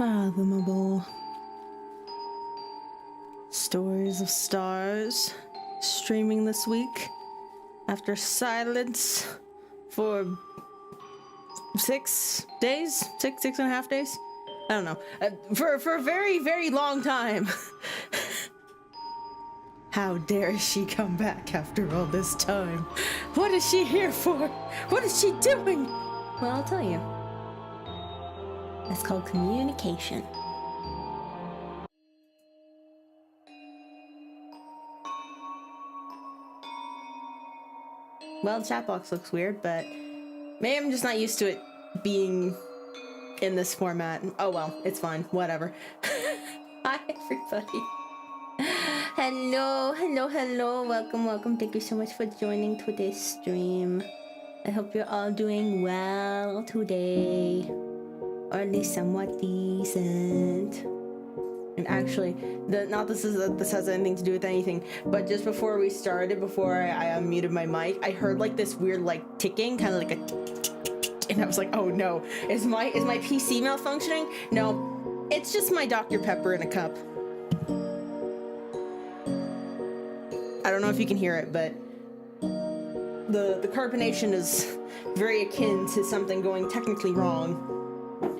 Unfathomable. Stories of Stars streaming this week after silence for 6 days, six and a half days. I don't know, for a very, very long time. How dare she come back after all this time? What is she here for? What is she doing? Well, I'll tell you. It's called communication. Well, Chatbox looks weird, but maybe I'm just not used to it being in this format. Oh well, it's fine, whatever. Hi everybody. Hello, welcome. Thank you so much for joining today's stream. I hope you're all doing well today, or at least somewhat decent. And actually, this has anything to do with anything, but just before we started, before I unmuted my mic, I heard like this weird like ticking, kind of like a tick, and I was like, oh no, is my PC malfunctioning? No, it's just my Dr. Pepper in a cup. I don't know if you can hear it, but the carbonation is very akin to something going technically wrong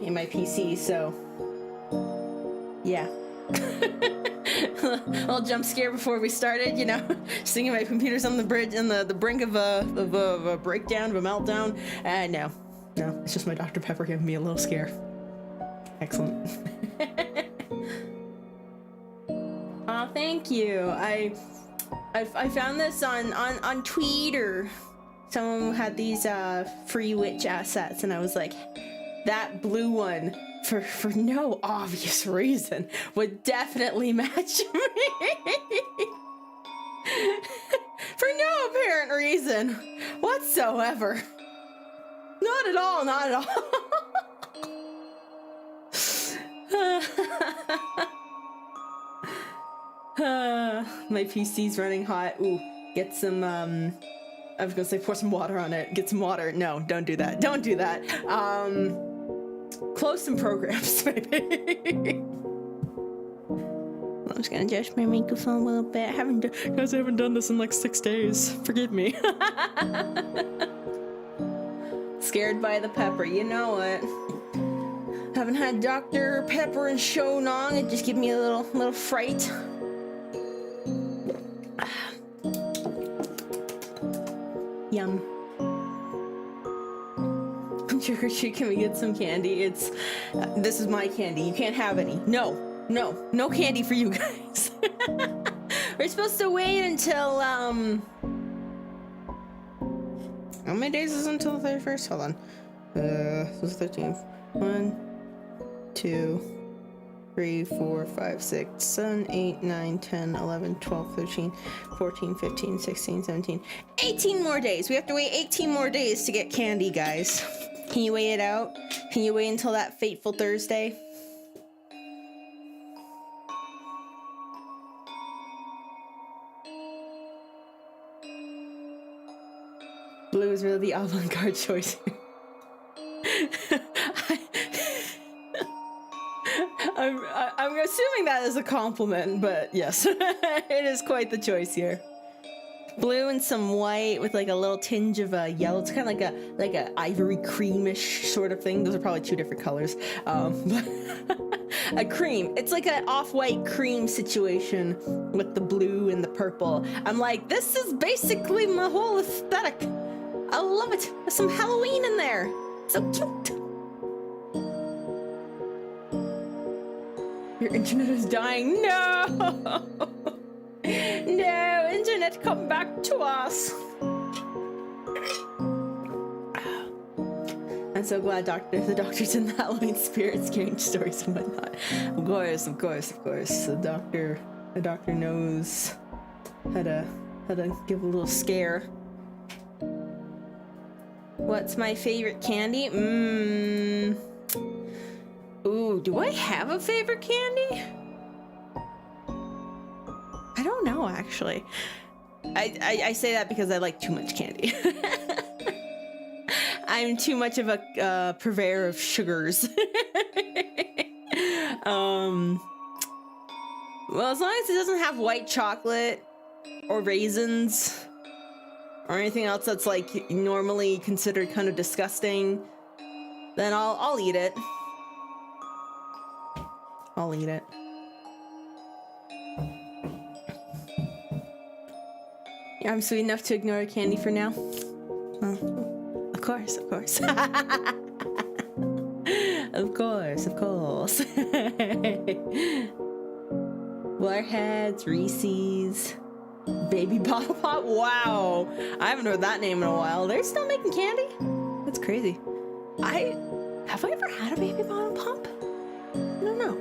in my PC, so yeah. A little jump scare before we started, you know, just thinking my computer's on the bridge, on the brink of a breakdown, of a meltdown. No, it's just my Dr. Pepper giving me a little scare. Excellent. Oh, thank you. I found this on Twitter. Someone had these free witch assets, and I was like, that blue one, for no obvious reason, would definitely match me. For no apparent reason whatsoever. Not at all. My PC's running hot. Ooh, get some, I was gonna say pour some water on it. Get some water. No, don't do that. Don't do that. Close some programs, maybe. I'm just gonna adjust my microphone a little bit. I haven't done this in like 6 days. Forgive me. Scared by the pepper, you know what? Haven't had Dr. Pepper in so long, it just gives me a little fright. Yum. Trick or treat, can we get some candy? It's this is my candy. You can't have any. No candy for you guys. We're supposed to wait until how many days is until the 31st? Hold on. This is 13th. 1, 2, 3, 4, 5, 6, 7, 8, 9, 10, 11, 12, 13, 14, 15, 16, 17, 18 more days. We have to wait 18 more days to get candy, guys. Can you wait it out? Can you wait until that fateful Thursday? Blue is really the avant-garde choice. I'm assuming that is a compliment, but yes, it is quite the choice here. Blue and some white with like a little tinge of yellow. It's kind of like a ivory creamish sort of thing. Those are probably two different colors. But a cream. It's like an off-white cream situation with the blue and the purple. I'm like, this is basically my whole aesthetic. I love it. There's some Halloween in there. So cute. Your internet is dying. No! No, internet, come back to us. I'm so glad the doctor's in the Halloween spirit, scaring stories and whatnot. Of course. The doctor knows how to give a little scare. What's my favorite candy? Ooh, do I have a favorite candy? I don't know, actually. I say that because I like too much candy. I'm too much of a purveyor of sugars. Well, as long as it doesn't have white chocolate or raisins or anything else that's like normally considered kind of disgusting, then I'll eat it. I'll eat it. Yeah, I'm sweet enough to ignore candy for now. Well, of course, of course. Of course, of course. Warheads, Reese's, Baby Bottle Pop. Wow, I haven't heard that name in a while. They're still making candy? That's crazy. Have I ever had a Baby Bottle Pop? I don't know.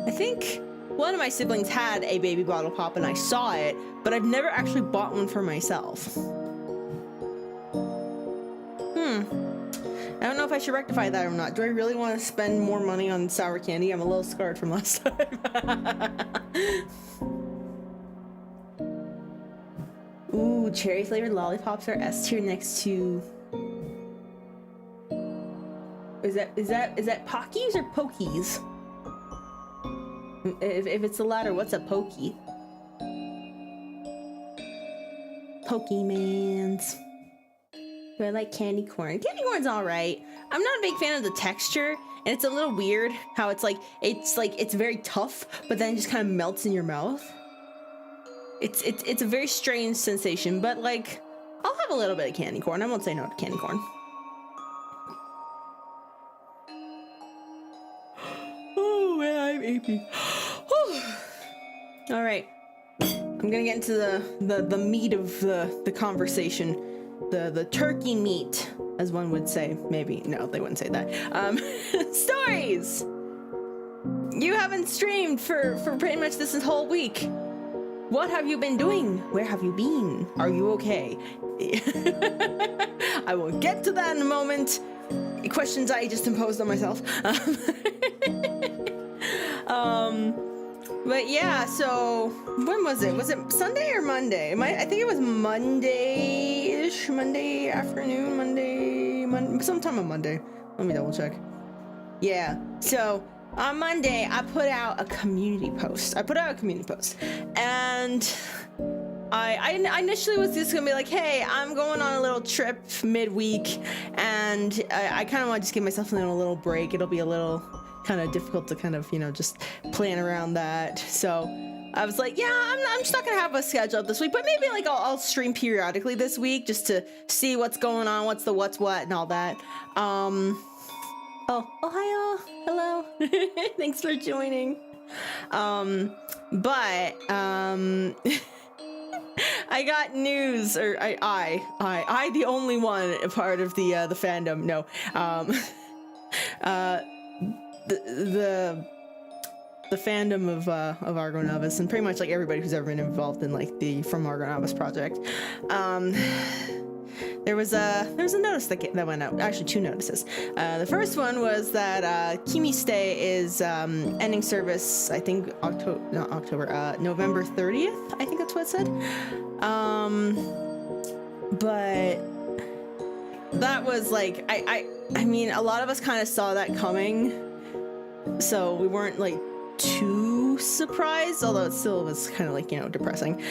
I think one of my siblings had a Baby Bottle Pop and I saw it, but I've never actually bought one for myself. I don't know if I should rectify that or not. Do I really want to spend more money on sour candy? I'm a little scarred from last time. Ooh, cherry flavored lollipops are S tier next to... Is that Pockies or Pokies? If it's the latter, what's a Pokey? Pokemans. Do I like candy corn? Candy corn's all right. I'm not a big fan of the texture, and it's a little weird how it's very tough, but then it just kind of melts in your mouth. It's a very strange sensation, but like I'll have a little bit of candy corn. I won't say no to candy corn. Oh man, I'm apey. All right, I'm gonna get into the meat of the conversation. The turkey meat, as one would say. Maybe. No, they wouldn't say that. Stories! You haven't streamed for pretty much this whole week. What have you been doing? Where have you been? Are you okay? I will get to that in a moment. Questions I just imposed on myself. But yeah, so when was it? Was it Sunday or Monday? I think it was Monday-ish, Monday afternoon, sometime on Monday. Let me double check. Yeah, so on Monday, I put out a community post. And I initially was just gonna be like, hey, I'm going on a little trip midweek, and I kind of want to just give myself a little break. It'll be a little kind of difficult to kind of, just plan around that. So I was like, yeah, I'm just not gonna have a schedule this week, but maybe like I'll stream periodically this week just to see what's going on, what's what and all that. Oh, hi all, hello. Thanks for joining. But I got news, or I the only one a part of the fandom. No, the fandom of Argo Novice, and pretty much like everybody who's ever been involved in like the From Argo Novice project. There was a notice that went out. Actually, two notices. The first one was that Kimi Stay is ending service. I think November 30th. I think that's what it said. But that was like I mean, a lot of us kind of saw that coming, so we weren't like too surprised. Although it still was kind of like depressing.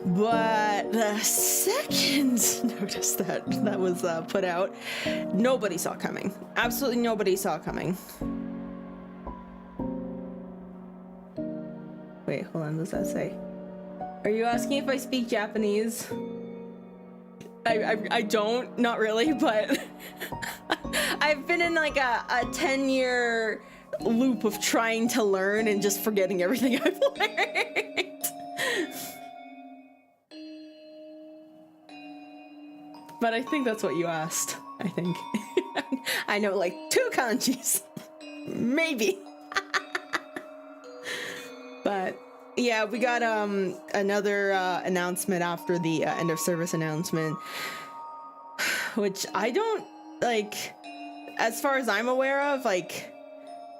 But the second notice that was put out, nobody saw coming. Absolutely nobody saw coming. Wait, hold on, what does that say? Are you asking if I speak Japanese? I don't, not really, but I've been in like a 10-year loop of trying to learn and just forgetting everything I've learned. But I think that's what you asked, I think. I know like 2 kanjis. Maybe. But yeah, we got another announcement after the end of service announcement, which I don't like, as far as I'm aware of, like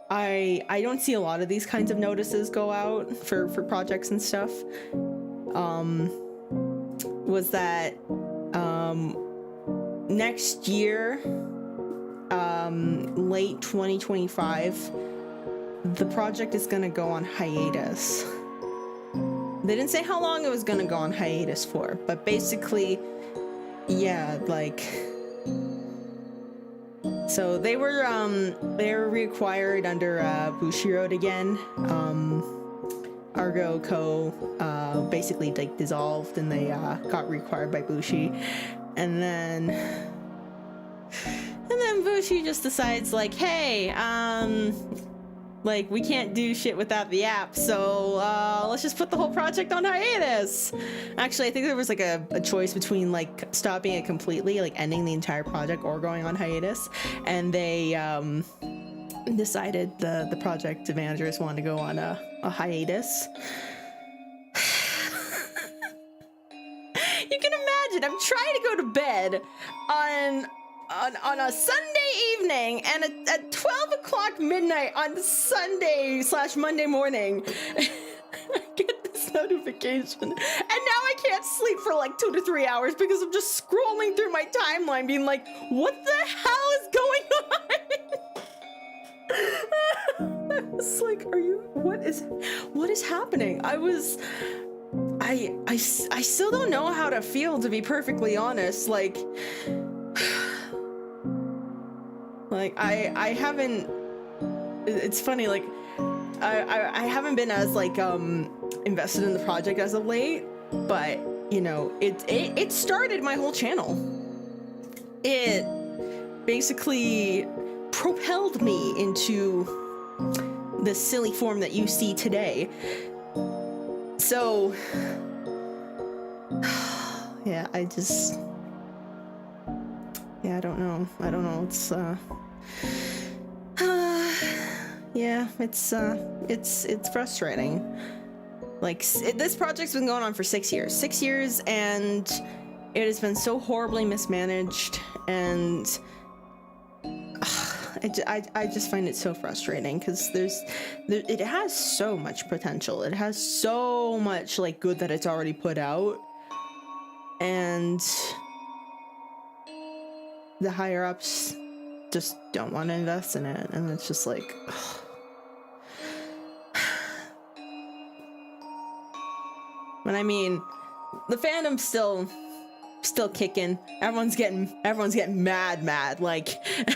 I don't see a lot of these kinds of notices go out for projects and stuff. Was that next year, late 2025, the project is gonna go on hiatus. They didn't say how long it was gonna go on hiatus for, but basically, yeah, like, so they were reacquired under Bushiroad again. Argo Co. Basically like dissolved, and they got reacquired by Bushi, and then Bushi just decides like, hey, like, we can't do shit without the app, so let's just put the whole project on hiatus. Actually, I think there was like a choice between like stopping it completely, like ending the entire project, or going on hiatus, and they decided the project managers wanted to go on a hiatus. You can imagine, I'm trying to go to bed on a Sunday evening, and at 12 o'clock midnight on Sunday / Monday morning, I get this notification, and now I can't sleep for like 2 to 3 hours because I'm just scrolling through my timeline being like, what the hell is going on? I was like, what is happening? I still don't know how to feel, to be perfectly honest. Like I haven't, it's funny, like I haven't been as like invested in the project as of late, but you know, it started my whole channel. It basically propelled me into the silly form that you see today. So yeah, I don't know. It's yeah, it's frustrating. Like, this project's been going on for 6 years. 6 years, and it has been so horribly mismanaged, and I just find it so frustrating, because it has so much potential. It has so much like good that it's already put out, and the higher ups just don't want to invest in it, and it's just like, ugh. But I mean, the fandom's still kicking. Everyone's getting mad. Like,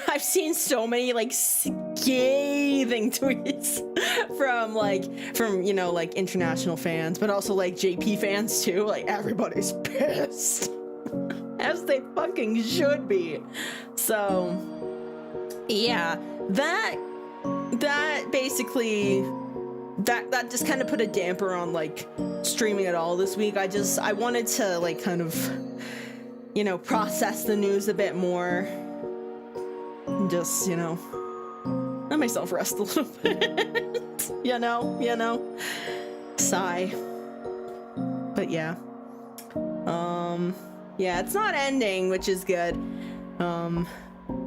I've seen so many like scathing tweets from you know, like international fans, but also like JP fans too. Like, everybody's pissed. As they fucking should be. So yeah, that basically that just kind of put a damper on like streaming at all this week. I wanted to like kind of, you know, process the news a bit more, and just, you know, let myself rest a little bit. you know, sigh. But yeah, yeah, it's not ending, which is good.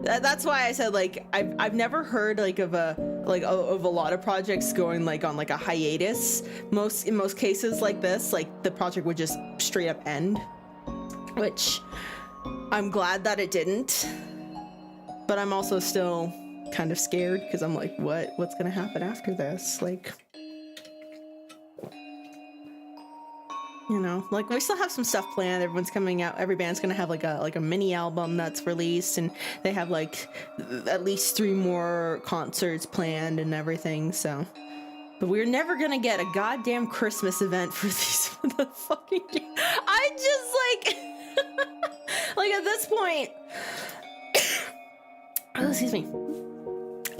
That's why I said, like, I've never heard like of a lot of projects going like on like a hiatus. In most cases like this, like the project would just straight up end, which I'm glad that it didn't. But I'm also still kind of scared, because I'm like, what's gonna happen after this? Like, you know, like, we still have some stuff planned. Everyone's coming out. Every band's gonna have like a mini album that's released, and they have like at least 3 more concerts planned and everything. So, but we're never gonna get a goddamn Christmas event for the fucking game. I just like, like at this point, oh, excuse me.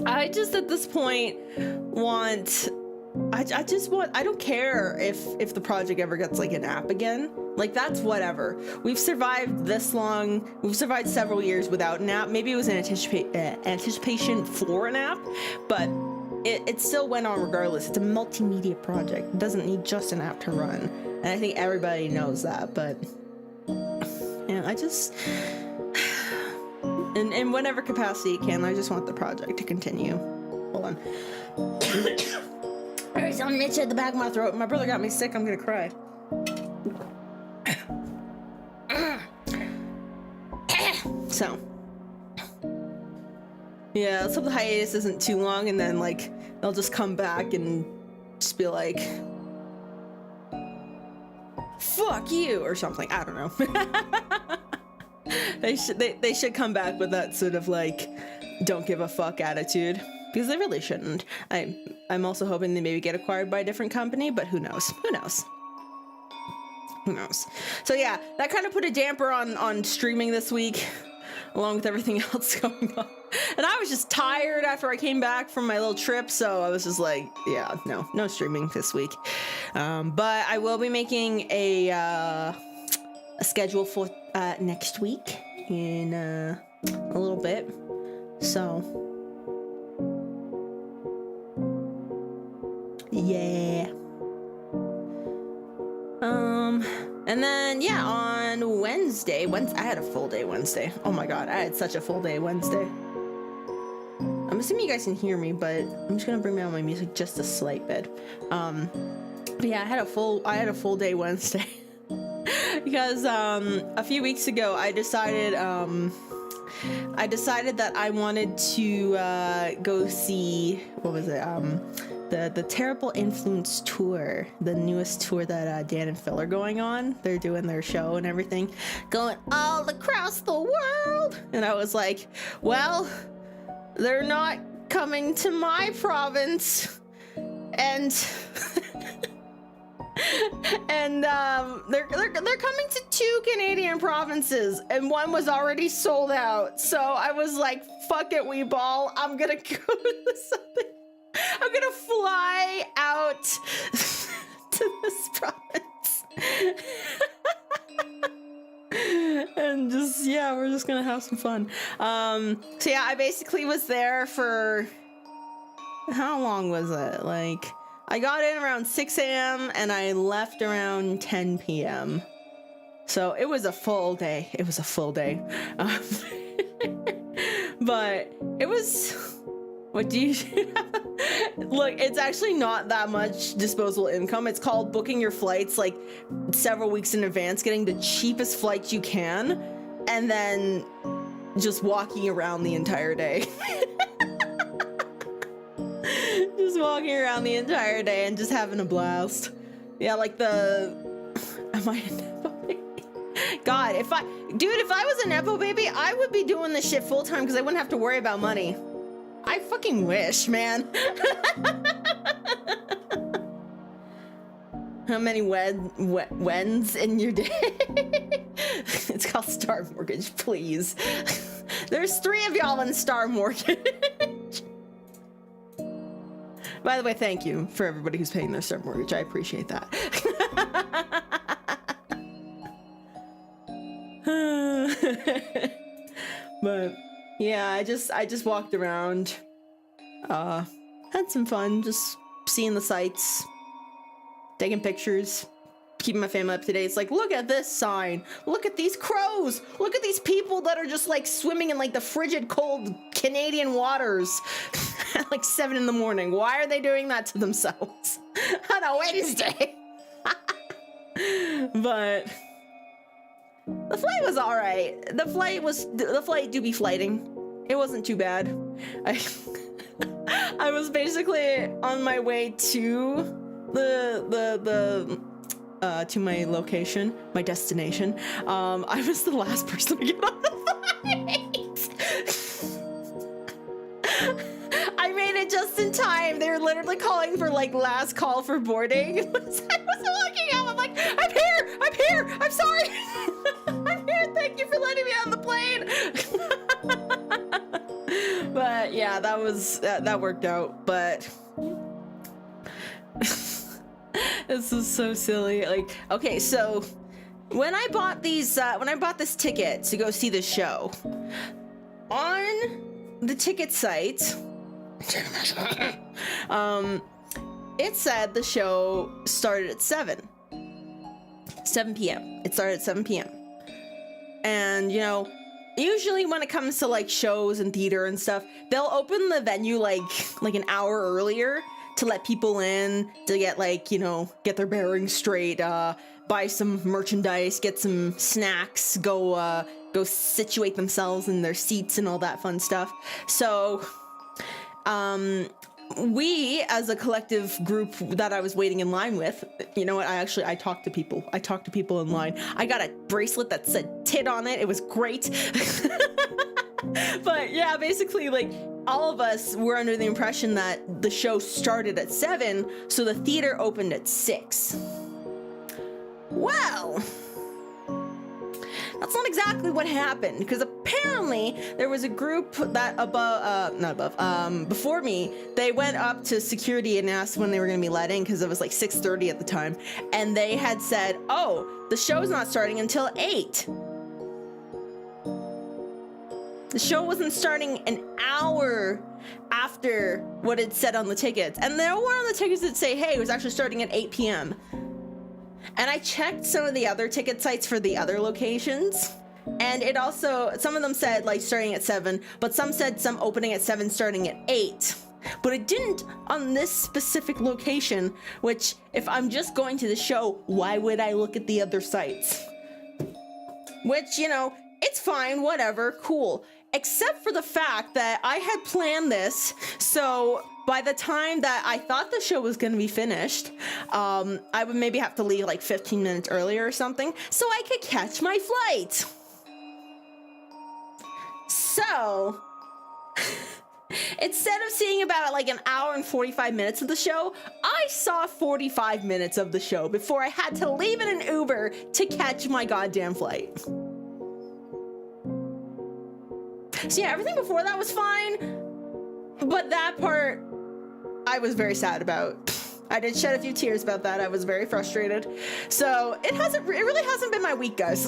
I just at this point want. I don't care if the project ever gets like an app again. Like, that's whatever. We've survived this long. We've survived several years without an app. Maybe it was an anticipation for an app, but it still went on regardless. It's a multimedia project. It doesn't need just an app to run. And I think everybody knows that, but yeah, I just, in whatever capacity it can, I just want the project to continue. Hold on. There's an itch at the back of my throat. My brother got me sick. I'm gonna cry. So, Yeah, let's hope the hiatus isn't too long, and then like they'll just come back and just be like, "Fuck you" or something. I don't know. They should come back with that sort of like don't give a fuck attitude, because they really shouldn't. I'm also hoping they maybe get acquired by a different company, but who knows? Who knows? Who knows? So yeah, that kind of put a damper on streaming this week, along with everything else going on. And I was just tired after I came back from my little trip, so I was just like, yeah, no streaming this week. But I will be making a schedule for next week in a little bit. So yeah. And then yeah, on Wednesday, I had a full day Wednesday. Oh my god, I had such a full day Wednesday. I'm assuming you guys can hear me, but I'm just gonna bring down my music just a slight bit. But yeah, I had a full day Wednesday. Because a few weeks ago I decided that I wanted to go see, what was it, the Terrible Influence tour, the newest tour that Dan and Phil are going on. They're doing their show and everything, going all across the world. And I was like, well, they're not coming to my province, and and they're coming to 2 Canadian provinces, and one was already sold out. So I was like, fuck it, we ball. I'm gonna go to something. I'm gonna fly out to this province. And just, yeah, we're just gonna have some fun. So yeah, I basically was there for, how long was it? Like, I got in around 6 a.m. and I left around 10 p.m. So it was a full day. It was a full day. But it was, what do you look, it's actually not that much disposable income. It's called booking your flights like several weeks in advance, getting the cheapest flights you can, and then just walking around the entire day. Just walking around the entire day and just having a blast. Yeah, like am I a Nepo baby? God, if I was a Nepo baby, I would be doing this shit full time because I wouldn't have to worry about money. I fucking wish, man. How many wens in your day? It's called Star Mortgage, please. There's 3 of y'all in Star Mortgage. By the way, thank you for everybody who's paying their Star Mortgage. I appreciate that. But yeah, I just walked around, had some fun, just seeing the sights, taking pictures, keeping my family up to date. It's like, look at this sign, look at these crows, look at these people that are just like swimming in like the frigid cold Canadian waters at like 7 in the morning. Why are they doing that to themselves on a Wednesday? But the flight was all right. The flight do be flighting. It wasn't too bad. I was basically on my way to to my location, my destination. I was the last person to get on the flight. I made it just in time. They were literally calling for like last call for boarding. I was looking up. I'm like, I'm here. I'm sorry. I'm here. Thank you for letting me on the plane. But yeah, that worked out. But this is so silly. Like, okay, so when I bought this ticket to go see the show, on the ticket site, it said the show started at 7 p.m. It started at 7 p.m. And, you know, usually when it comes to like shows and theater and stuff, they'll open the venue like an hour earlier to let people in, to get like, you know, get their bearings straight, buy some merchandise, get some snacks, go situate themselves in their seats and all that fun stuff. So, we, as a collective group that I was waiting in line with, you know what, I talked to people. I talked to people in line. I got a bracelet that said tit on it. It was great. But yeah, basically, like, all of us were under the impression that the show started at 7, so the theater opened at 6. Well, that's not exactly what happened, because apparently there was a group that before me, they went up to security and asked when they were going to be let in, because it was like 6:30 at the time, and they had said, oh, the show's not starting until 8. The show wasn't starting an hour after what it said on the tickets, and there were on the tickets that say, hey, it was actually starting at 8 p.m. And I checked some of the other ticket sites for the other locations, and it also, some of them said like starting at 7, but some said some opening at 7 starting at 8. But it didn't on this specific location, which if I'm just going to the show, why would I look at the other sites? Which, you know, it's fine, whatever, cool. Except for the fact that I had planned this, so by the time that I thought the show was going to be finished, I would maybe have to leave like 15 minutes earlier or something, so I could catch my flight. So, instead of seeing about like an hour and 45 minutes of the show, I saw 45 minutes of the show before I had to leave in an Uber to catch my goddamn flight. So yeah, everything before that was fine, but that part I was very sad about. I did shed a few tears about that. I was very frustrated. So it really hasn't been my week, guys.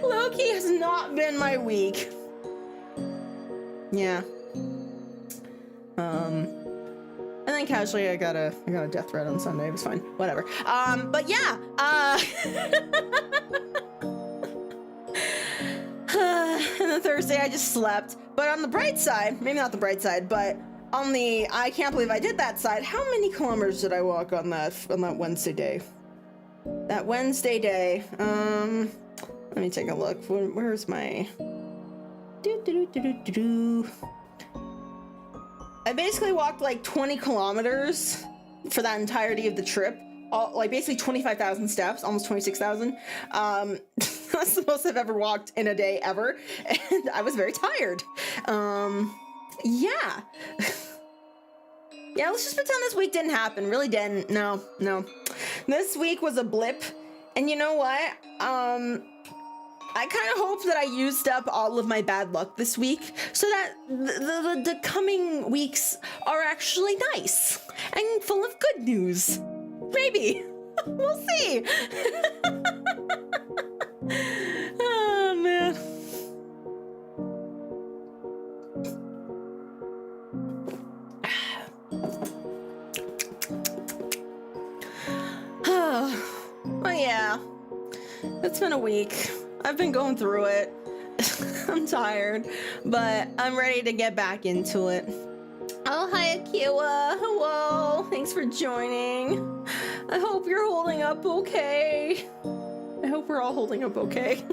Low-key has not been my week. Yeah. And then casually I got a death threat on Sunday. It was fine. Whatever. But yeah, and then Thursday I just slept. But on the bright side, maybe not the bright side, but on the I can't believe I did that side, how many kilometers did I walk on that Wednesday day? That Wednesday day, let me take a look. Where's my I basically walked like 20 kilometers for that entirety of the trip. Like basically 25,000 steps, almost 26,000. That's the most I've ever walked in a day ever, and I was very tired. Yeah. Yeah, let's just pretend this week didn't happen. Really didn't. No. This week was a blip, and you know what? I kind of hope that I used up all of my bad luck this week, so that the coming weeks are actually nice and full of good news. Maybe. We'll see. Oh, man. Oh, yeah. It's been a week. I've been going through it. I'm tired, but I'm ready to get back into it. Oh, hi, Akiwa. Hello. Thanks for joining. I hope you're holding up okay. I hope we're all holding up okay.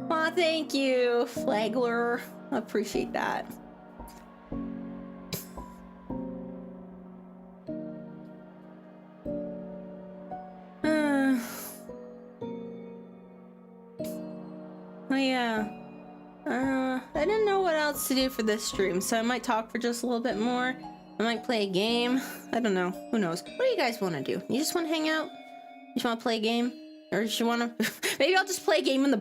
Aw, thank you, Flagler. I appreciate that. Oh, yeah. I didn't know what else to do for this stream, so I might talk for just a little bit more. I might play a game. I don't know. Who knows? What do you guys want to do? You just want to hang out? You just want to play a game? Or just want to? Maybe I'll just play a game in the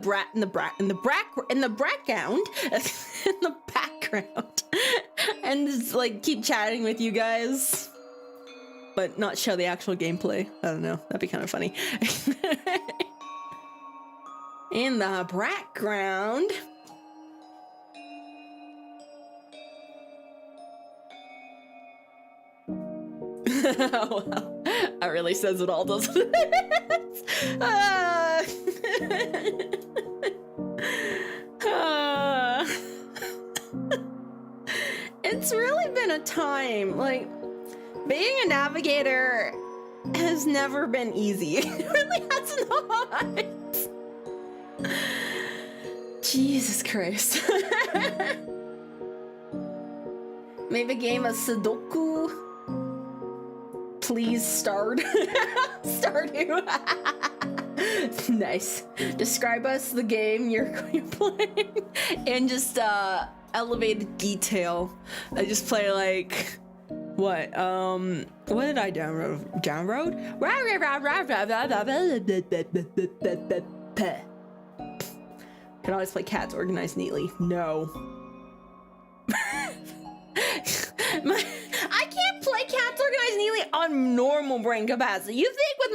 background, and just like keep chatting with you guys, but not show the actual gameplay. I don't know. That'd be kind of funny. In the background. Oh, well, that really says it all, doesn't it? It's it's really been a time. Like, being a navigator has never been easy. It really has not. Jesus Christ. Maybe a game of Sudoku. Please start. Stardew. Nice. Describe us the game you're playing and just elevated detail. I just play like what did I download? Can always play cats organized neatly. No. I can't play cats organized neatly on normal brain capacity. You think with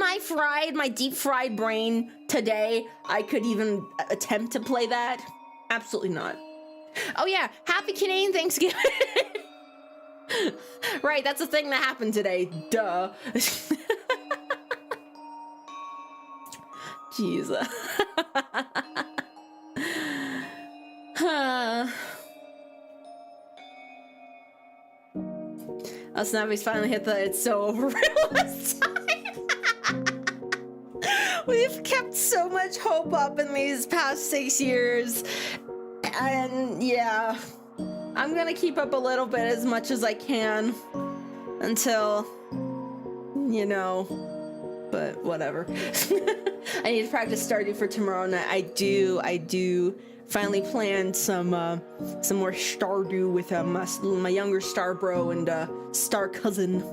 my deep fried brain today, I could even attempt to play that? Absolutely not. Oh yeah, happy Canadian Thanksgiving. Right, that's a thing that happened today. Duh. Jesus. Us Navi's finally hit the it's so over realist time. We've kept so much hope up in these past 6 years. And yeah, I'm gonna keep up a little bit as much as I can until, you know, but whatever. I need to practice Stardew for tomorrow night. I do finally planned some more Stardew with my younger star bro and star cousin.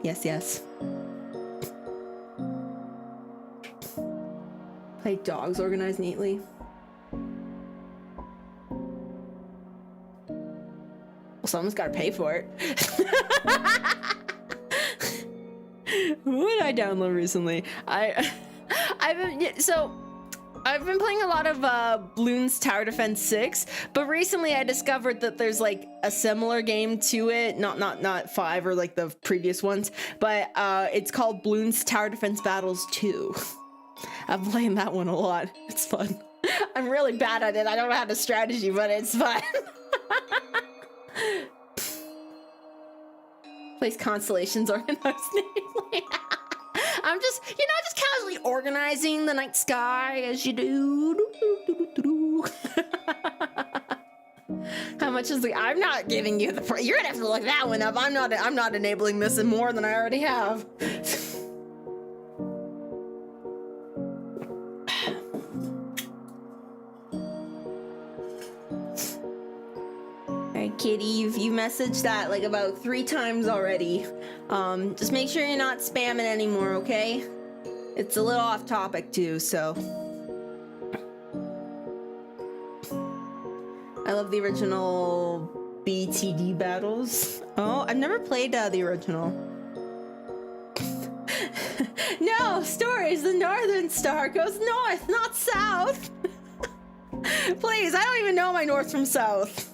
Yes. Play dogs organized neatly. Well, someone's got to pay for it. What did I download recently? I've been playing a lot of Bloons Tower Defense 6, but recently I discovered that there's like a similar game to it, not 5 or like the previous ones, but it's called Bloons Tower Defense Battles 2. I'm playing that one a lot. It's fun. I'm really bad at it. I don't know how to strategy, but it's fun. Plays constellations organized neatly. I'm just casually organizing the night sky as you do. How much is I'm not giving you the you're gonna have to look that one up. I'm not enabling this in more than I already have. Kitty, you messaged that like about 3 times already. Just make sure you're not spamming anymore, okay? It's a little off topic too, so. I love the original BTD battles. Oh, I've never played the original. No, Stories, the Northern Star goes north, not south. Please, I don't even know my north from south.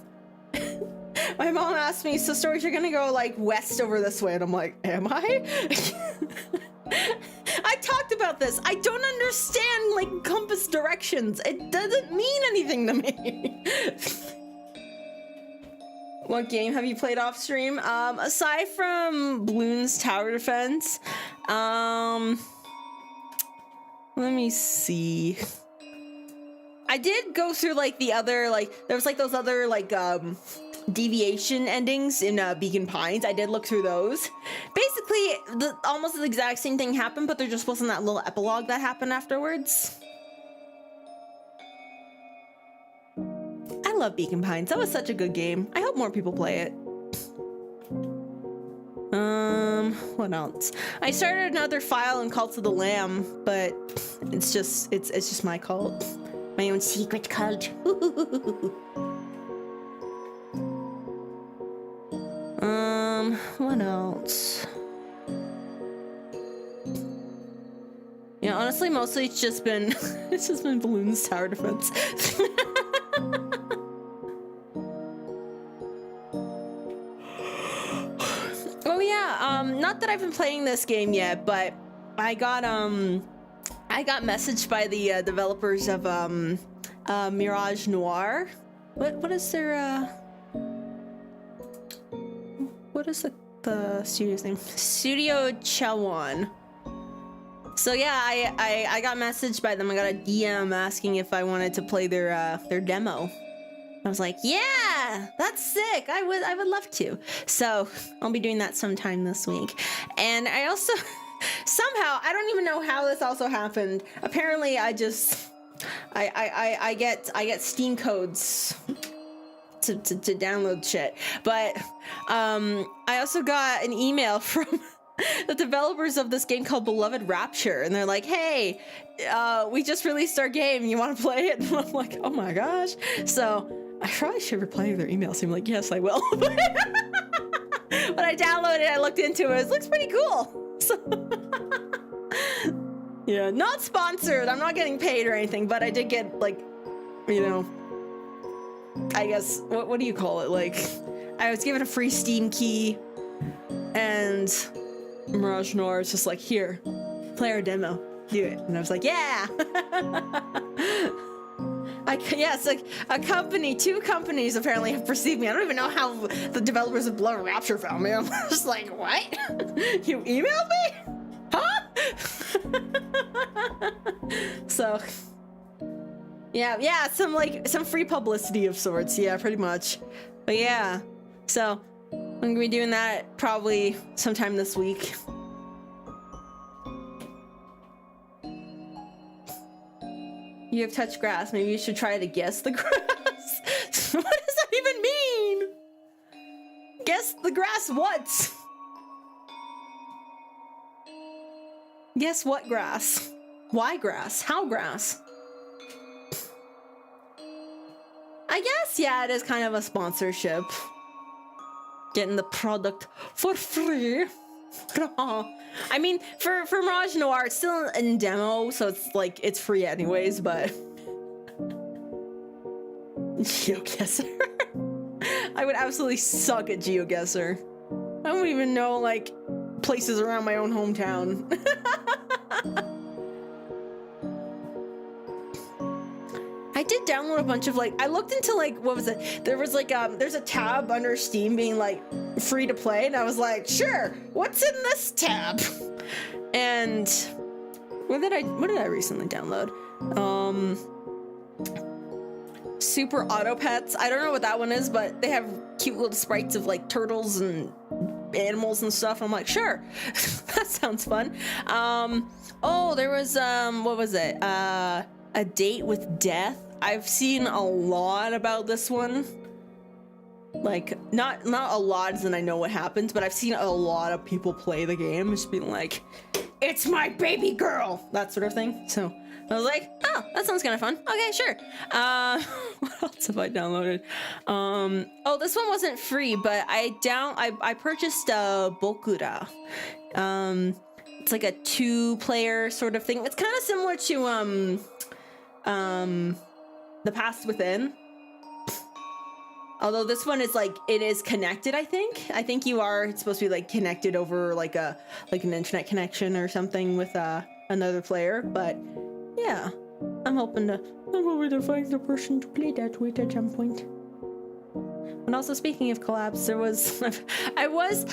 My mom asked me, so Stories, you're gonna go like west over this way, and I'm like, am I? I talked about this. I don't understand like compass directions. It doesn't mean anything to me. What game have you played off stream? Aside from Bloons Tower Defense, let me see. I did go through like the other, like there was like those other like deviation endings in Beacon Pines. I did look through those. Basically, almost the exact same thing happened, but there just wasn't that little epilogue that happened afterwards. I love Beacon Pines. That was such a good game. I hope more people play it. What else? I started another file in Cult of the Lamb, but it's just my cult. My own secret cult. What else? Yeah, honestly, mostly it's just been Bloons Tower Defense. Oh yeah, not that I've been playing this game yet, but I got messaged by the developers of Mirage Noir. What is their what is the studio's name? Studio Chawan. So yeah, I got messaged by them. I got a DM asking if I wanted to play their demo. I was like, yeah, that's sick. I would love to. So I'll be doing that sometime this week. And I also somehow, I don't even know how this also happened. Apparently I get Steam codes to download shit. But I also got an email from the developers of this game called Beloved Rapture, and they're like, hey, we just released our game, you want to play it? And I'm like, oh my gosh. So I probably should reply to their emails. I'm like, yes, I will. When I downloaded it, I looked into it. It looks pretty cool. So yeah, not sponsored. I'm not getting paid or anything, but I did get, like, you know, I guess, what do you call it? Like, I was given a free Steam key, and Mirage Noir is just like, here, play our demo, do it. And I was like, yeah. Yes, like two companies apparently have perceived me. I don't even know how the developers of Beloved Rapture found me. I'm just like, what? You emailed me? Huh? So, yeah, some free publicity of sorts. Yeah, pretty much. But yeah, so I'm gonna be doing that probably sometime this week. You have touched grass. Maybe you should try to guess the grass. What does that even mean? Guess the grass what? Guess what grass? Why grass? How grass? I guess, yeah, it is kind of a sponsorship. Getting the product for free. I mean, for Mirage Noir, it's still in demo, so it's like, it's free anyways, but GeoGuessr. I would absolutely suck at GeoGuessr. I don't even know, like, places around my own hometown. I did download a bunch of, like, I looked into, like, what was it? There was, like, there's a tab under Steam being, like, free to play, and I was like, sure, what's in this tab? And what did I recently download? Super Auto Pets. I don't know what that one is, but they have cute little sprites of, like, turtles and animals and stuff. I'm like, sure, that sounds fun. Oh, there was, what was it? A Date with Death. I've seen a lot about this one. Like, not a lot as in I know what happens, but I've seen a lot of people play the game just being like, it's my baby girl, that sort of thing. So I was like, oh, that sounds kind of fun. Okay, sure. What else have I downloaded? Oh, this one wasn't free, but I purchased Bokura. It's like a 2-player sort of thing. It's kind of similar to The Past Within. Although this one is like, it is connected, I think. I think you are supposed to be like connected over like an internet connection or something with another player. But yeah, I'm hoping to find the person to play that with at some point. And also, speaking of collabs, there was I was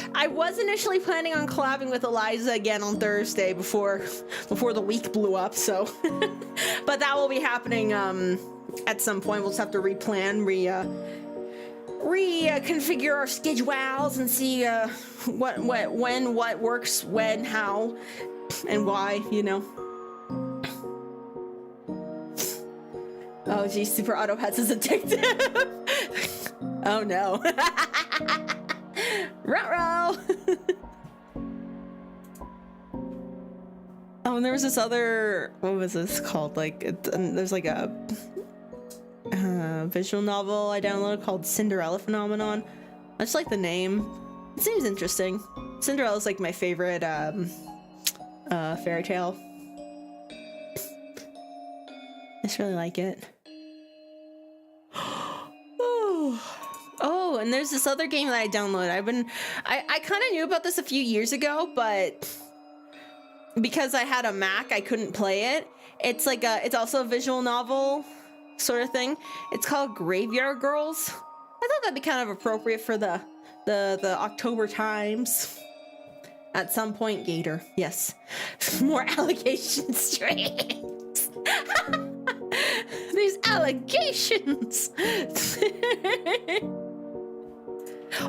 initially planning on collabing with Eliza again on Thursday before the week blew up. So, but that will be happening at some point. We'll just have to replan, reconfigure our schedules and see when what works, when, how, and why, you know. Oh geez, Super Auto Pets is addictive. Oh no. Ruh-roh. Oh, and there was this other, what was this called? Like, there's like a visual novel I downloaded called Cinderella Phenomenon. I just like the name. It seems interesting. Cinderella's like my favorite fairy tale. I just really like it. Oh, and there's this other game that I downloaded. I kind of knew about this a few years ago, but because I had a Mac, I couldn't play it. It's like it's also a visual novel sort of thing. It's called Graveyard Girls. I thought that'd be kind of appropriate for the the October times. At some point, Gator. Yes. More allegation streams. These allegations.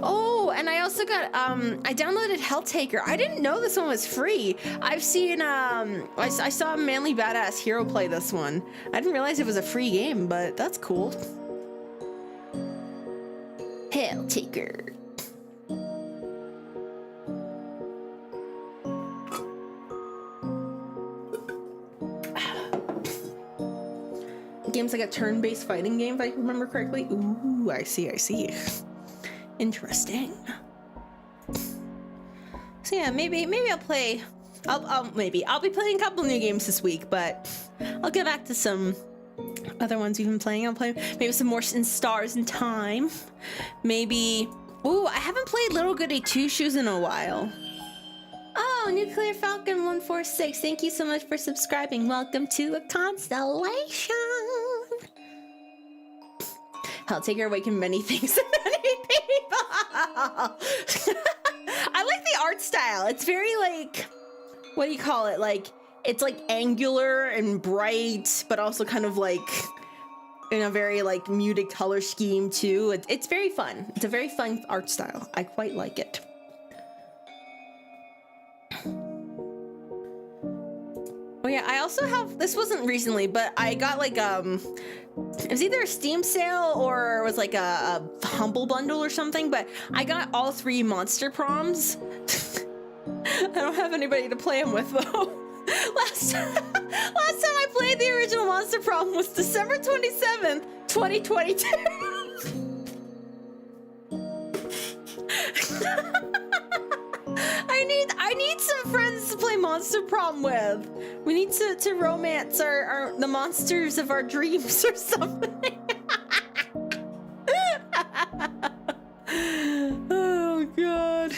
Oh, and I also got I downloaded Helltaker. I didn't know this one was free. I've seen I saw Manly Badass Hero play this one. I didn't realize it was a free game, but that's cool. Helltaker. Game's like a turn-based fighting game, if I remember correctly. Ooh, I see. Interesting. So yeah, maybe I'll play. I'll be playing a couple new games this week, but I'll get back to some other ones we've been playing. I'll play maybe some more in Stars in Time. Maybe. Ooh, I haven't played Little Goody Two Shoes in a while. Oh, Nuclear Falcon 146, thank you so much for subscribing. Welcome to a constellation. Helltaker awakened many things to many people. I like the art style. It's very like, what do you call it? Like, it's like angular and bright, but also kind of like in a very like muted color scheme too. It's very fun. It's a very fun art style. I quite like it. Oh yeah, I also have, this wasn't recently, but I got like, it was either a Steam sale or it was like a Humble Bundle or something, but I got all 3 Monster Proms. I don't have anybody to play them with though. Last time I played the original Monster Prom was December 27th, 2022. I need some friends to play Monster Prom with. We need to romance the monsters of our dreams or something. Oh god.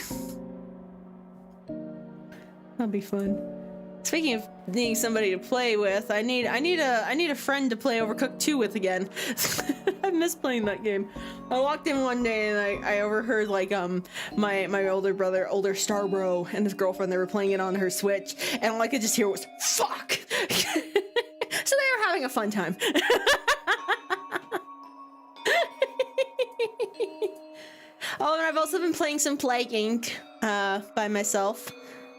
That'll be fun. Speaking of needing somebody to play with, I need a friend to play Overcooked 2 with again. I miss playing that game. I walked in one day and I overheard like my older star bro and his girlfriend, they were playing it on her Switch, and all I could just hear was fuck. So they were having a fun time. Oh, and I've also been playing some Plague Inc. By myself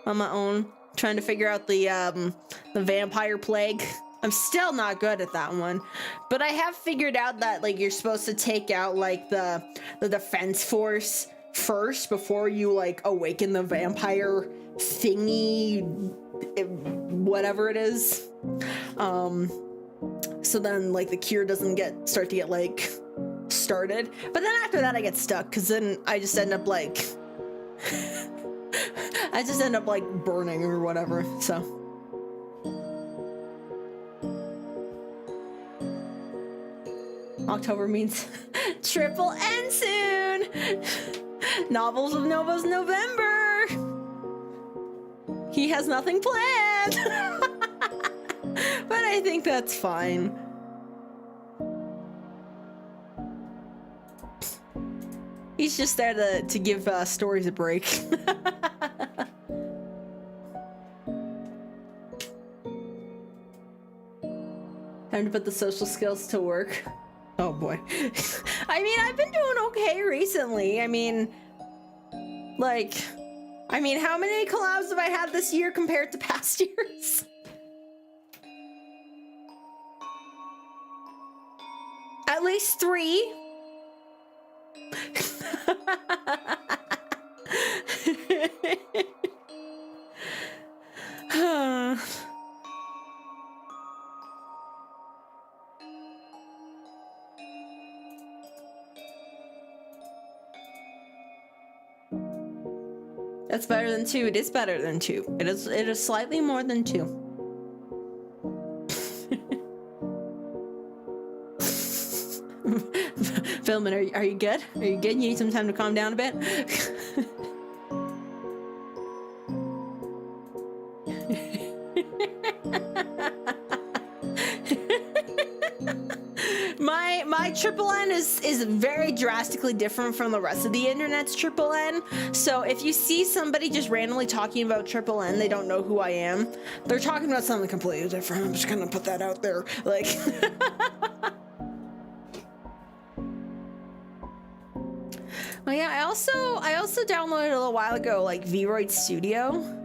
on my own, trying to figure out the vampire plague. I'm still not good at that one, but I have figured out that like you're supposed to take out like the defense force first before you like awaken the vampire thingy, whatever it is. So then like the cure doesn't start to get like started. But then after that I get stuck, because then I just end up like burning or whatever. So October means triple N soon. Novels of Nova's November. He has nothing planned. But I think that's fine. He's just there to give stories a break. Time to put the social skills to work. Oh boy. I mean, I've been doing okay recently. I mean, how many collabs have I had this year compared to past years? At least 3. That's better than 2. It is better than 2. It is slightly more than 2. Philman, are you good? Are you good? You need some time to calm down a bit? My triple N is very drastically different from the rest of the internet's triple N. So if you see somebody just randomly talking about triple N, they don't know who I am. They're talking about something completely different. I'm just gonna put that out there. Like, oh yeah, I also downloaded a little while ago like Vroid Studio.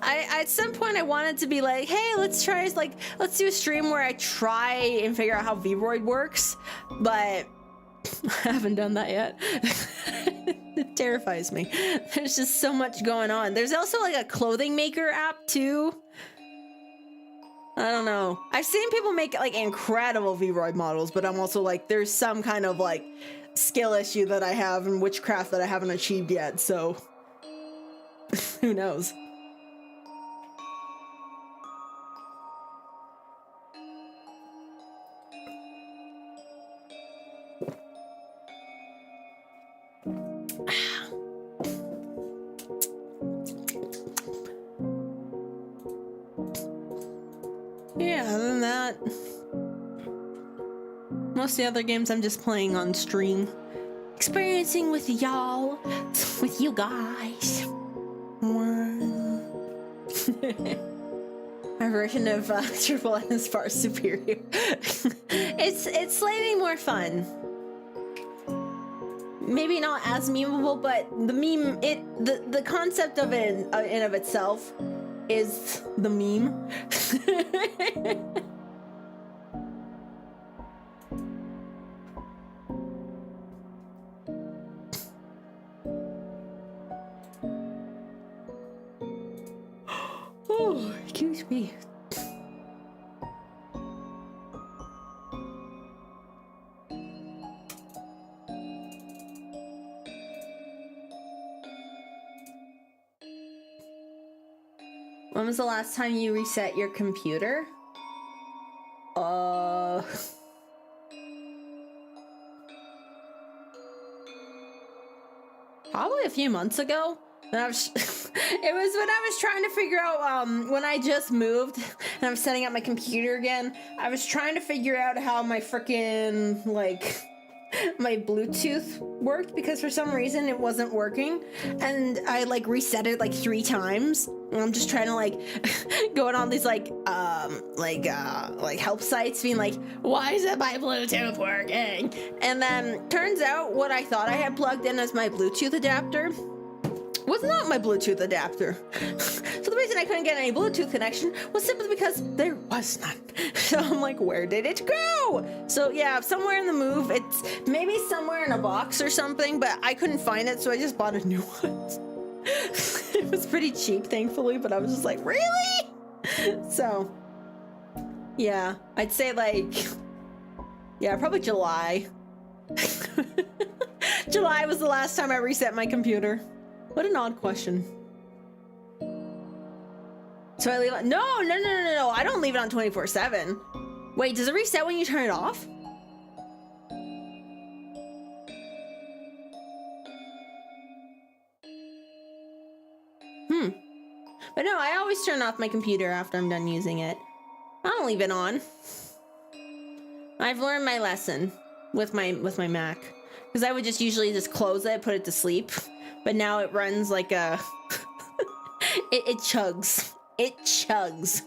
At some point I wanted to be like, hey, let's do a stream where I try and figure out how Vroid works, but I haven't done that yet. It terrifies me. There's just so much going on. There's also like a clothing maker app too. I don't know. I've seen people make like incredible Vroid models, but I'm also like, there's some kind of like skill issue that I have in witchcraft that I haven't achieved yet, so who knows. Yeah, other than that, most of the other games I'm just playing on stream, experiencing with y'all, with you guys. My version of Triple N is far superior. It's slightly more fun. Maybe not as memeable, but the meme, the concept of it in and of itself is the meme. Oh, excuse me. When was the last time you reset your computer? Probably a few months ago. It was when I was trying to figure out, when I just moved and I was setting up my computer again, I was trying to figure out how my frickin', like, my Bluetooth worked, because for some reason it wasn't working, and I like reset it like 3 times, and I'm just trying to like going on these like help sites being like, why isn't my Bluetooth working? And then turns out what I thought I had plugged in as my Bluetooth adapter was not my Bluetooth adapter. So the reason I couldn't get any Bluetooth connection was simply because there was none. So I'm like, where did it go? So yeah, somewhere in the move, it's maybe somewhere in a box or something, but I couldn't find it, so I just bought a new one. It was pretty cheap, thankfully, but I was just like, really? So yeah, I'd say like, yeah, probably July. July was the last time I reset my computer. What an odd question. So I leave it? No. I don't leave it on 24/7. Wait, does it reset when you turn it off? But no, I always turn off my computer after I'm done using it. I don't leave it on. I've learned my lesson with my Mac, because I would just usually just close it, put it to sleep. But now it runs like a it chugs. It chugs.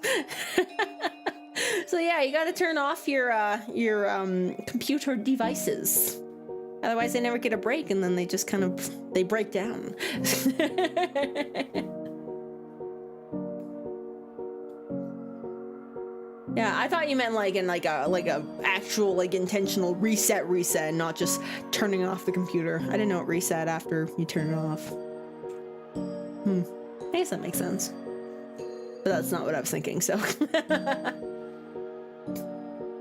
So yeah, you gotta turn off your computer devices. Otherwise they never get a break, and then they just kind of break down. Yeah, I thought you meant like in like a actual like intentional reset, not just turning off the computer. I didn't know it reset after you turn it off. I guess that makes sense. But that's not what I was thinking, so.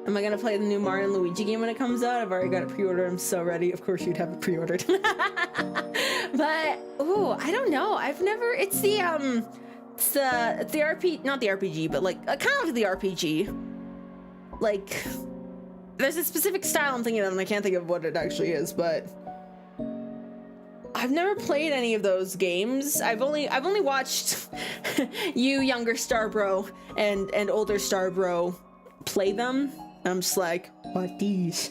Am I gonna play the new Mario and Luigi game when it comes out? I've already got it pre-ordered. I'm so ready. Of course you'd have it pre-ordered. But ooh, I don't know. I've never. It's the RP, not the RPG, but like kind of the RPG. Like, there's a specific style I'm thinking of, and I can't think of what it actually is, but I've never played any of those games. I've only watched you, younger Starbro, and older Starbro play them. I'm just like, what these?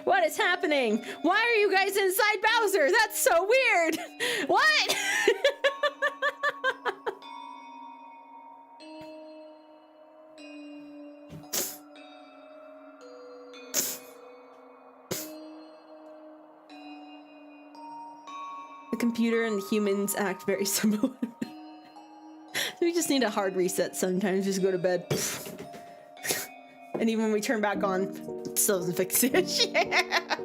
What is happening? Why are you guys inside Bowser? That's so weird. What? The computer and the humans act very similar. We just need a hard reset sometimes, just go to bed. And even when we turn back on, it still doesn't fix it. Yeah.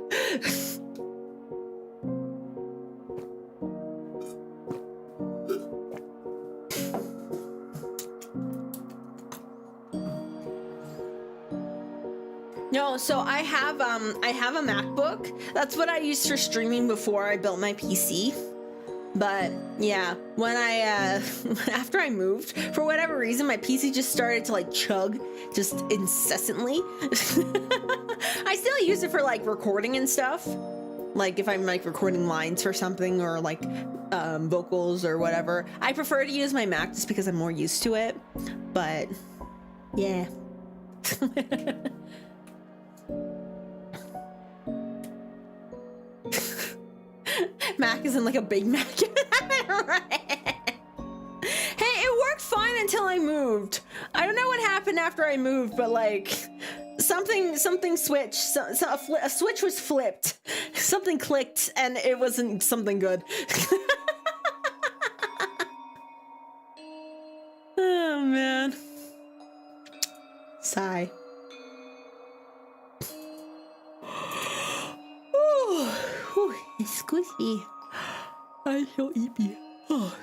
No, so I have a MacBook. That's what I used for streaming before I built my PC. But yeah, when I after I moved, for whatever reason, my PC just started to like chug just incessantly. I still use it for like recording and stuff. Like if I'm like recording lines for something or like vocals or whatever. I prefer to use my Mac just because I'm more used to it. But yeah. Mac is in like a Big Mac. Right. Hey, it worked fine until I moved. I don't know what happened after I moved, but like something switched. A switch was flipped. Something clicked, and it wasn't something good. Oh man. Sigh. Ooh, excuse me. I feel sleepy. Oh.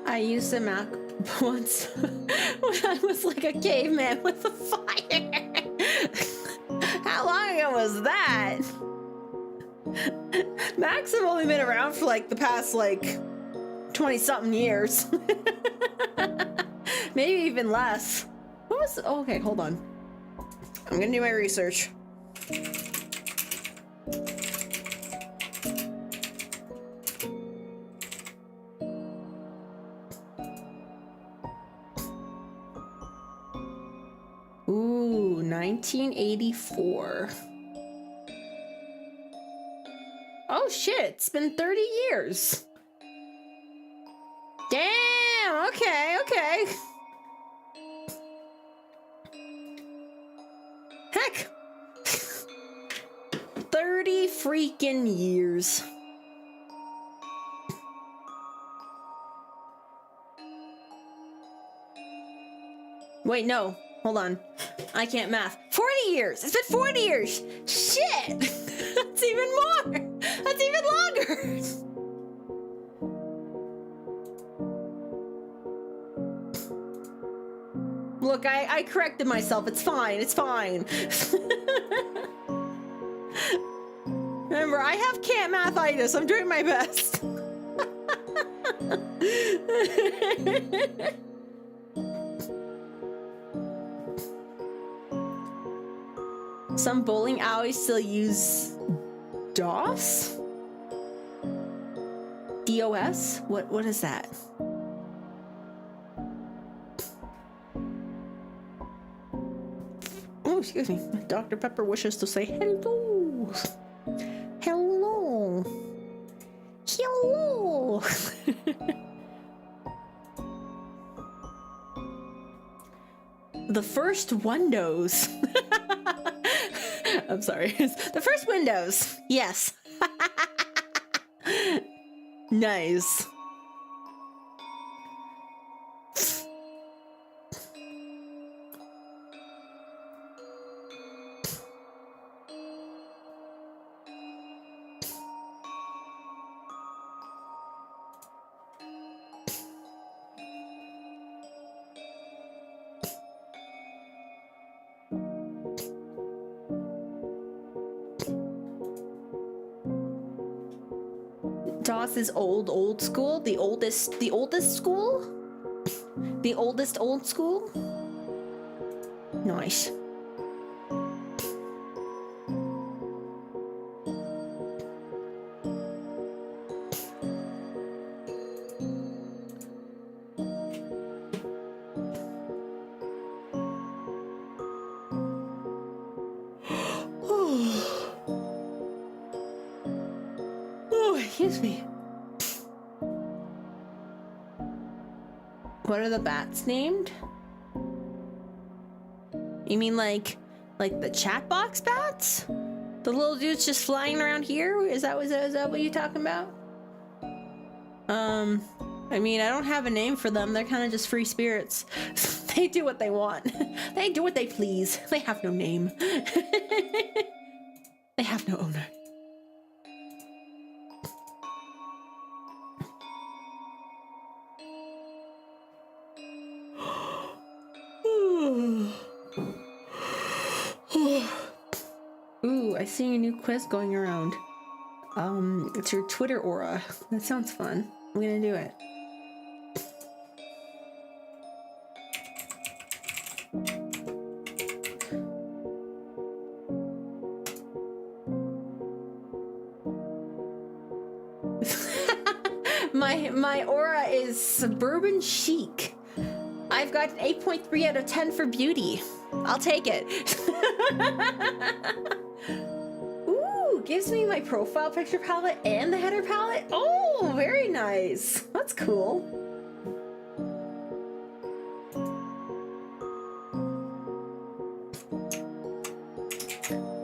I used a Mac once when I was like a caveman with a fire. How long ago was that? Macs have only been around for like the past like 20-something years. Maybe even less. What was, oh, okay, hold on. I'm gonna do my research. Ooh, 1984. Oh shit, it's been 30 years. Damn, okay, okay. Heck. 30 freaking years. Wait, no. Hold on. I can't math. 40 years! It's been 40 years! Shit! That's even more! That's even longer! Look, I corrected myself. It's fine. It's fine. Remember, I have can't mathitis. I'm doing my best. Some bowling alleys still use DOS? DOS? What is that? Oh, excuse me. Dr. Pepper wishes to say hello. Hello. Hello. The first Windows. I'm sorry. The first Windows. Yes. Nice. DOS is old school? The oldest school? The oldest old school? Nice. Excuse me. What are the bats named? You mean like the Chatbox bats? The little dudes just flying around here? Is that what you're talking about? I mean, I don't have a name for them. They're kind of just free spirits. They do what they want. They do what they please. They have no name. They have no owner. Ooh, I see a new quiz going around. It's your Twitter aura. That sounds fun. I'm gonna do it. My aura is suburban chic. I've got an 8.3 out of 10 for beauty. I'll take it. Ooh, gives me my profile picture palette and the header palette. Oh, very nice. That's cool.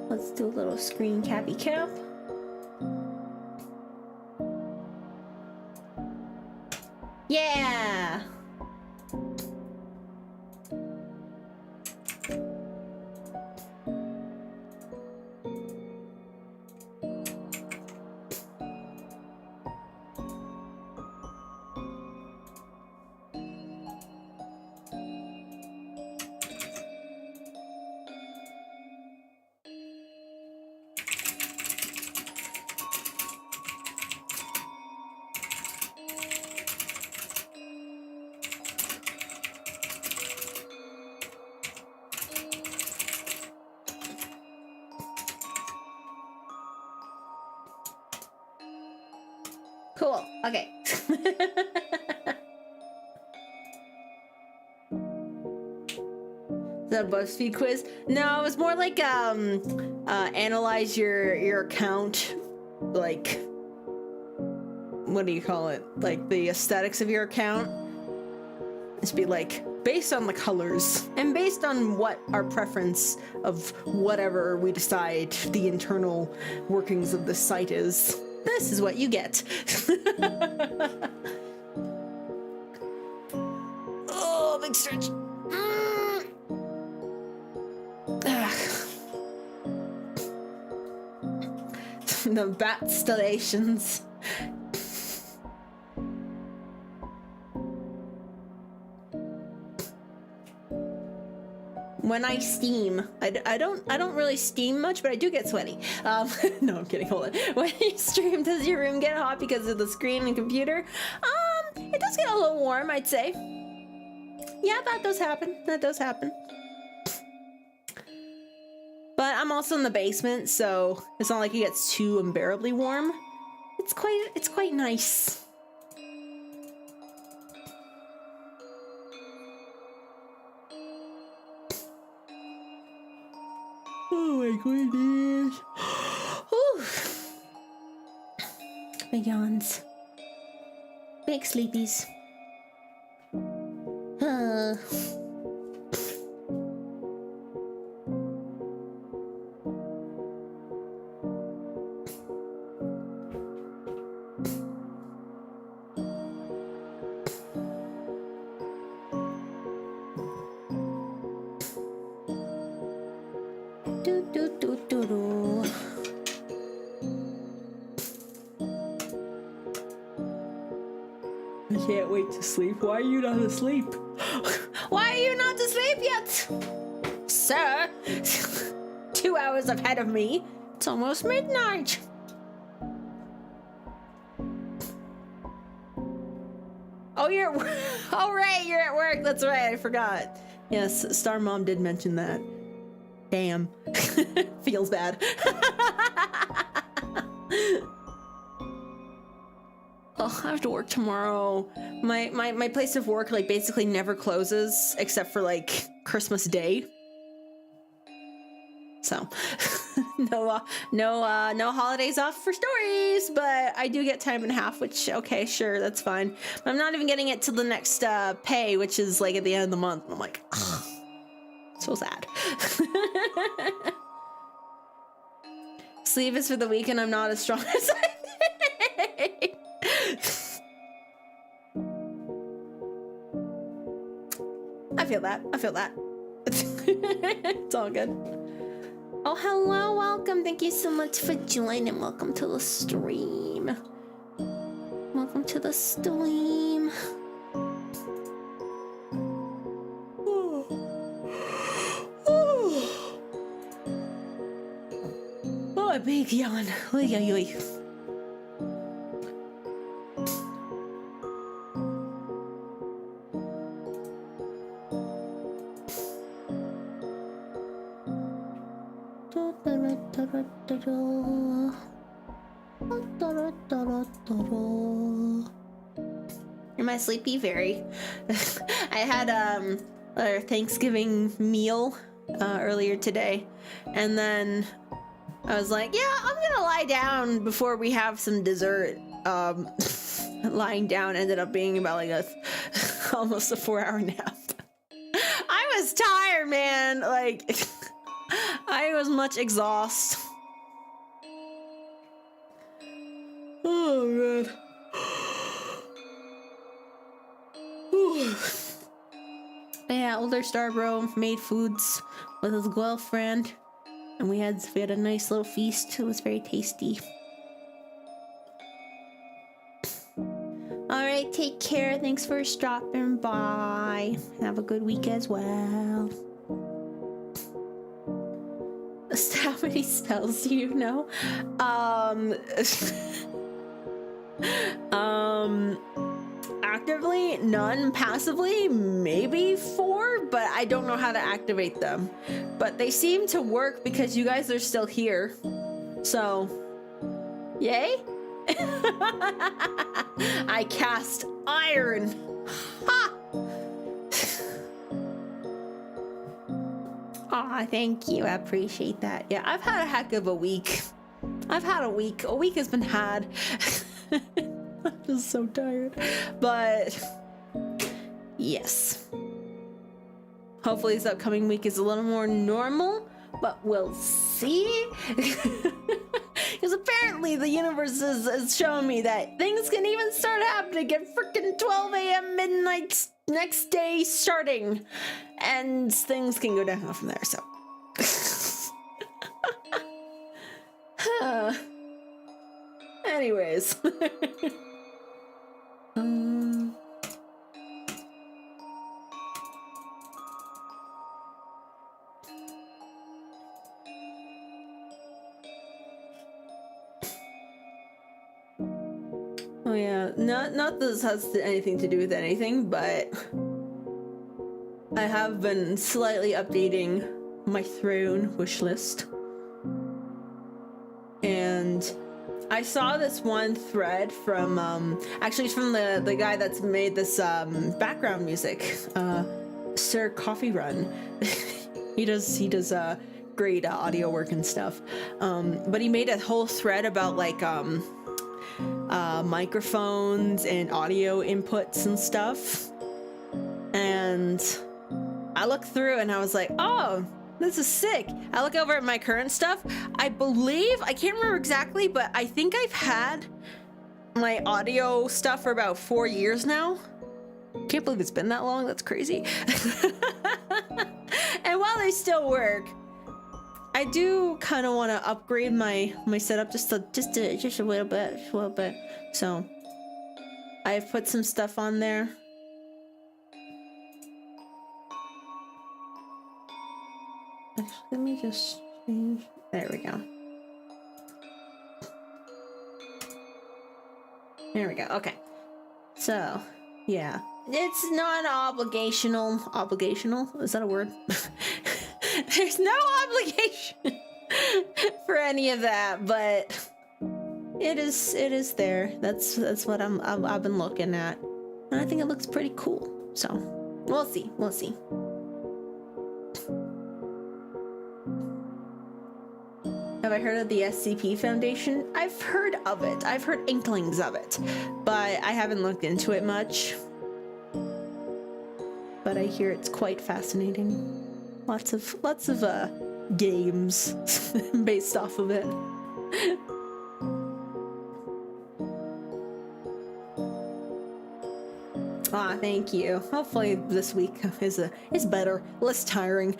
Let's do a little screen cappy cap. Yeah. Cool. Okay. The BuzzFeed quiz? No, it was more like analyze your account, like, what do you call it? Like the aesthetics of your account. Just be like, based on the colors and based on what our preference of whatever we decide the internal workings of the site is. This is what you get. Oh, big stretch. The bat stellations. When I steam, I don't really steam much, but I do get sweaty. No, I'm kidding. Hold on. When you stream, does your room get hot because of the screen and computer? It does get a little warm, I'd say. Yeah, that does happen. That does happen. But I'm also in the basement, so it's not like it gets too unbearably warm. It's quite nice. Oh my goodness. Whew. Big yawns. Big sleepies. I can't wait to sleep. Why are you not asleep? Why are you not asleep yet? Sir, 2 hours ahead of me. It's almost midnight. you're at work. All right, you're at work. That's right. I forgot. Yes, Star Mom did mention that. Damn. Feels bad. Oh, I have to work tomorrow. My place of work like basically never closes except for like Christmas Day. So no holidays off for Stories, but I do get time and a half, which okay, sure, that's fine. But I'm not even getting it till the next pay, which is like at the end of the month. I'm like, ugh, so sad. Sleep is for the weak, and I'm not as strong as I think. I feel that. It's all good. Oh, hello, welcome. Thank you so much for joining. Welcome to the stream. Welcome to the stream. Oh, a big yawn. Oy, oy, oy. Am I sleepy? Very. I had our Thanksgiving meal earlier today, and then I was like, yeah, I'm gonna lie down before we have some dessert. Lying down ended up being about like almost a 4-hour nap. I was tired, man. Like I was much exhausted. Oh man. Yeah, older star bro made foods with his girlfriend, and we had a nice little feast. It was very tasty. All right, take care. Thanks for stopping by. Have a good week as well. How many spells do you know? Actively, none. Passively, maybe 4, but I don't know how to activate them. But they seem to work because you guys are still here. So, yay? I cast iron. Ha! Aw, thank you. I appreciate that. Yeah, I've had a heck of a week. I've had a week. A week has been had. I'm just so tired. But yes. Hopefully this upcoming week is a little more normal, but we'll see. Because apparently the universe is showing me that things can even start happening at freaking 12 a.m. midnight next day starting. And things can go downhill from there, so. Anyways. Oh yeah, not that this has anything to do with anything, but I have been slightly updating my throne wish list. And I saw this one thread from actually it's from the guy that's made this background music, Sir Coffee Run. he does great audio work and stuff. But he made a whole thread about like microphones and audio inputs and stuff. And I looked through and I was like, oh, this is sick. I look over at my current stuff. I believe, I can't remember exactly, but I think I've had my audio stuff for about 4 years now. Can't believe it's been that long. That's crazy. And while they still work, I do kind of want to upgrade my setup just a little bit. So I've put some stuff on there. Actually, let me just change. There we go. There we go. Okay. So Yeah. It's non-obligational. Obligational? Is that a word? There's no obligation for any of that, but it is there. That's what I've been looking at. And I think it looks pretty cool. So, we'll see. We'll see. Have I heard of the SCP Foundation? I've heard of it. I've heard inklings of it, but I haven't looked into it much. But I hear it's quite fascinating. Lots of games based off of it. Ah, thank you. Hopefully this week is better, less tiring.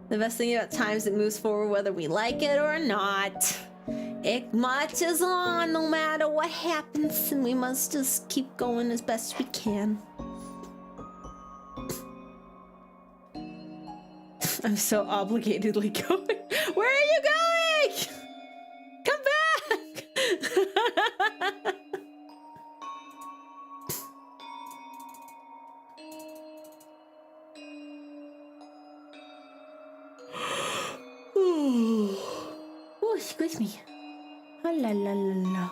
The best thing about time is it moves forward whether we like it or not. It marches on no matter what happens, and we must just keep going as best we can. I'm so obligatedly going. Where are you going? Come back! Oh, excuse me. Oh, la la la la.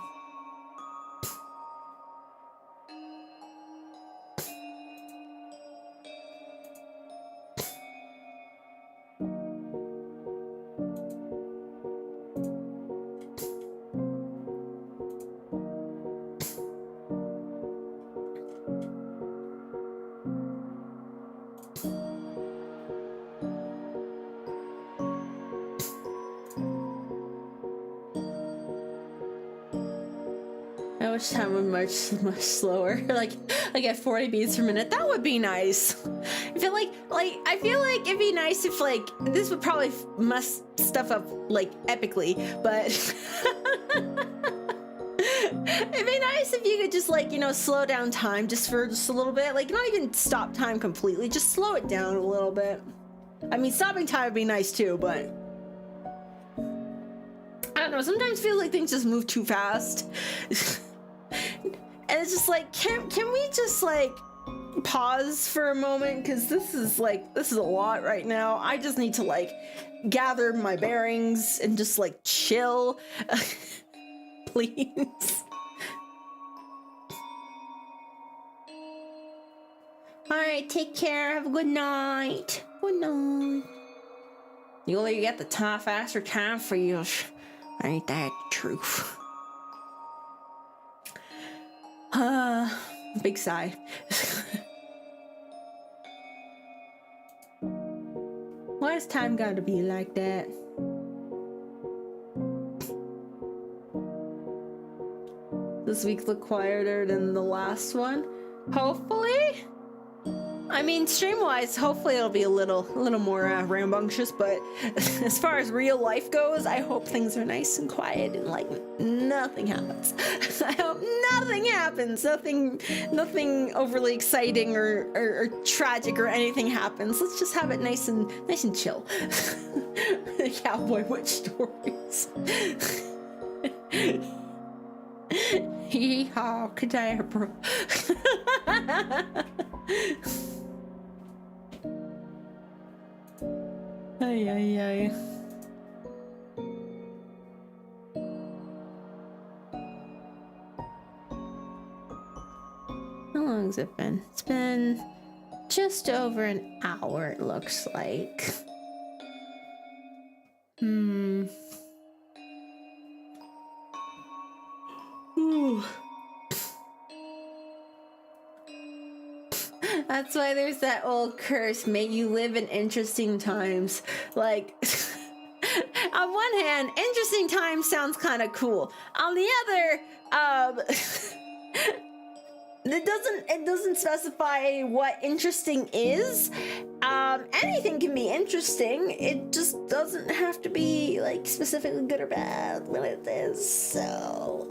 I wish time would march much slower, like at 40 beats per minute. That would be nice. I feel like it'd be nice if like this would probably mess stuff up like epically, but it'd be nice if you could just like, you know, slow down time just a little bit, like not even stop time completely, just slow it down a little bit. I mean, stopping time would be nice too, but I don't know, sometimes I feel like things just move too fast. And it's just like, can we just like pause for a moment? Because this is a lot right now. I just need to like gather my bearings and just like chill. Please. All right, take care. Have a good night. Good night. You only get the faster time for you. Ain't that the truth? Big sigh. Why has time gotta be like that? This week look quieter than the last one. Hopefully. I mean, stream-wise, hopefully it'll be a little more rambunctious, but as far as real life goes, I hope things are nice and quiet and like nothing happens. I hope nothing happens. Nothing overly exciting or tragic or anything happens. Let's just have it nice and chill. The cowboy witch stories. Hee-haw, cadabra. Ay, ay, ay. How long has it been? It's been just over an hour, it looks like. Ooh. That's why there's that old curse, may you live in interesting times. Like, on one hand, interesting times sounds kind of cool. On the other, it doesn't specify what interesting is. Anything can be interesting. It just doesn't have to be like specifically good or bad when it is. So,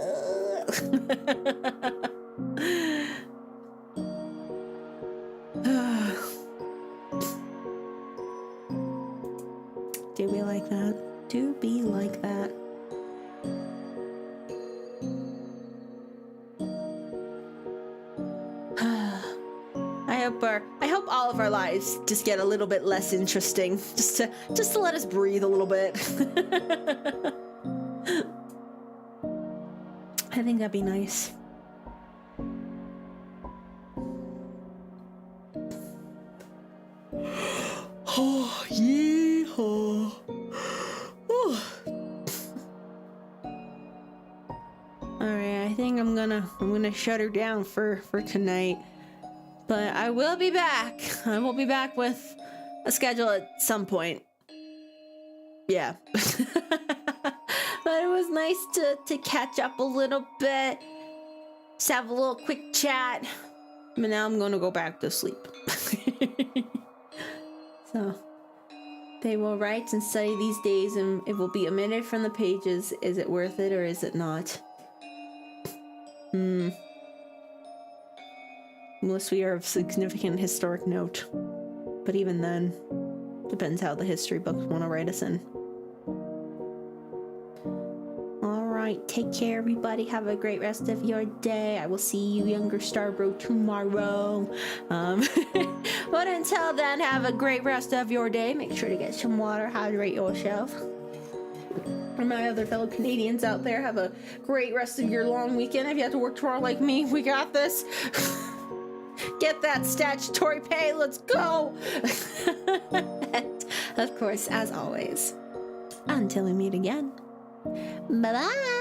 do be like that. Do be like that. I hope all of our lives just get a little bit less interesting, just to let us breathe a little bit. I think that'd be nice. Oh, yeehaw. Alright, I think I'm gonna shut her down for tonight. But I will be back. I will be back with a schedule at some point. Yeah. But it was nice to catch up a little bit. Just have a little quick chat. But now I'm gonna go back to sleep. So they will write and study these days, and it will be omitted from the pages. Is it worth it or is it not? Unless we are of significant historic note. But even then, depends how the history books want to write us in. Alright, take care everybody. Have a great rest of your day. I will see you, younger Starbro, tomorrow. But until then, have a great rest of your day. Make sure to get some water, hydrate yourself. For my other fellow Canadians out there, have a great rest of your long weekend. If you have to work tomorrow like me, we got this. Get that statutory pay, let's go! And, of course, as always, until we meet again, bye-bye!